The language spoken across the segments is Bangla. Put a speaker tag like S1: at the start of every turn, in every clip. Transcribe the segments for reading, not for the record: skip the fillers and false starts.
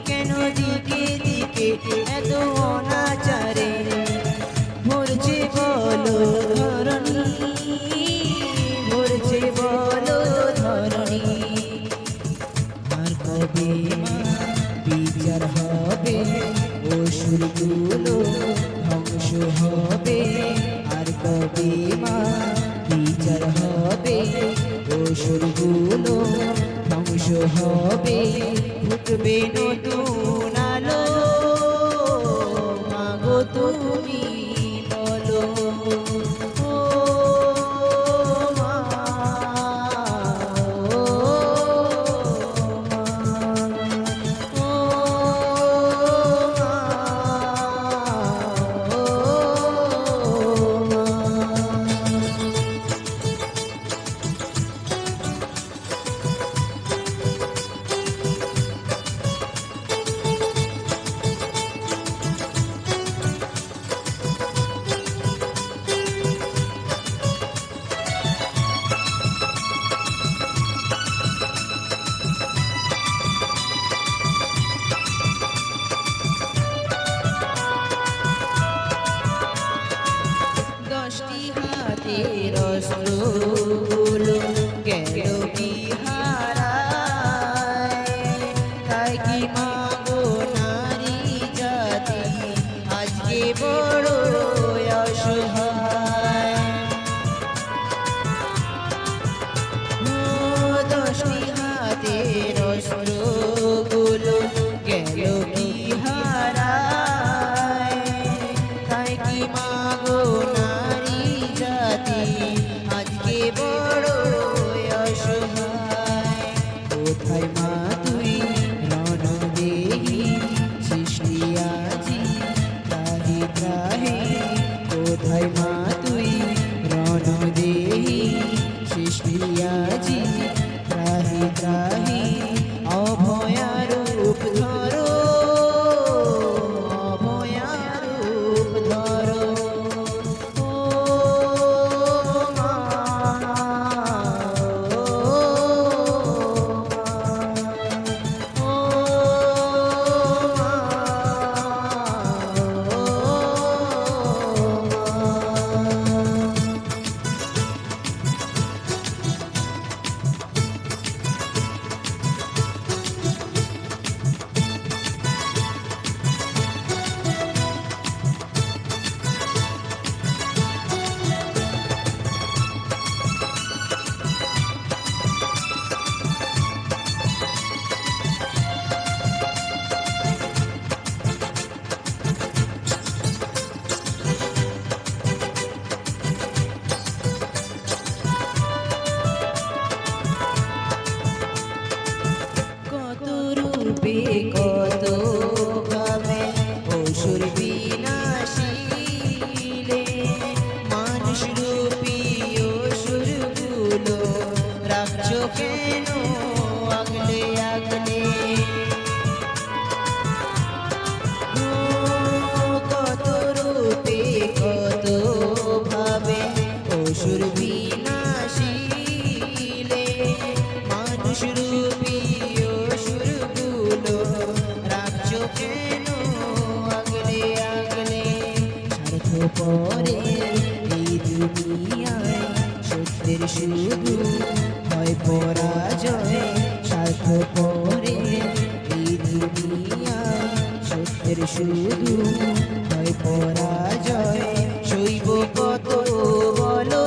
S1: কেন দিকে দিকে এত অনাচারে ভরছে বলো ধরণী, ভরছে বলো ধরণী। আর কবে মা বিচার হবে, অসুরগুলো ধ্বংস হবে। আর কবে মা বিচার হবে, অসুরগুলো ধ্বংস হবে। ফুটবে নতুন আলো, মাগো তুমি বলো। ও মা, ও মা, ও মা, ও মা। দশটি হাতের অস্ত্রগুলো গেল কি হারায়, তাই কি মাগো নারী জাতি আজকে বড় অসহায়। ও দশটি হাতের অস্ত্রগুলো গেল কি হারায়, তাই কি মাগো নারী জাতি আজকে বড় অসহায়। কোথায় মা তুই রণদেহী সৃষ্টি আজি ত্রাহি ত্রাহি। কোথায় মা তুই রণদেহী সৃষ্টি আজি ত্রাহি ত্রাহি। অভয়া রূপ ধরো, অভয়া রূপ ধরো। ও মা, ও মা, ও মা, কত রূপে কত ভাবে অসুর বিনাশীলে, মানুষ রূপী অসুরগুলো রাখছো কেন আগলে আগলে। ও কত রূপে কত ভাবে অসুর বিনাশীলে, মানুষ রূপী অসুরগুলো রাখছো কেন আগলে আগলে। স্বার্থপরের এই দুনিয়ায় সত্যের শুধু হয় পরাজয়। স্বার্থপরের এই দুনিয়ায় সত্যের শুধু হয় পরাজয়। শৈব কত বলো,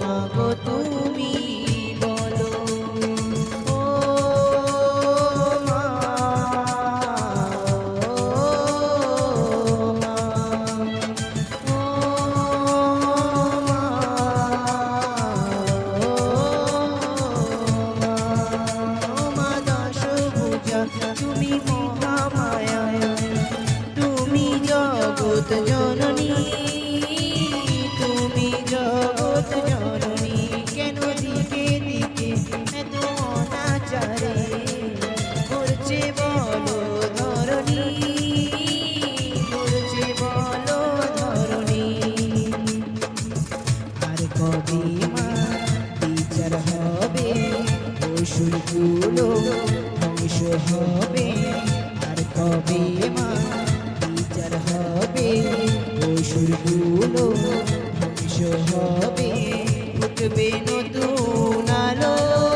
S1: মাগো তুমি বলো। ও মা, ও মা, ও মা, ও মা। দশভুজা তুমি মহামায়া, তুমি জগৎ জননী, তুমি জগৎ জননী। কেন দিকে দিকে এত অনাচারে করছে বলো ধরণী, করছে বলো ধরণী। আর কবে মা বিচার হবে, অসুরগুলো ধ্বংস হবে, আর কবে মা বিচার হবে, অসুরগুলো ধ্বংস হবে, উঠবে নতুন আলো।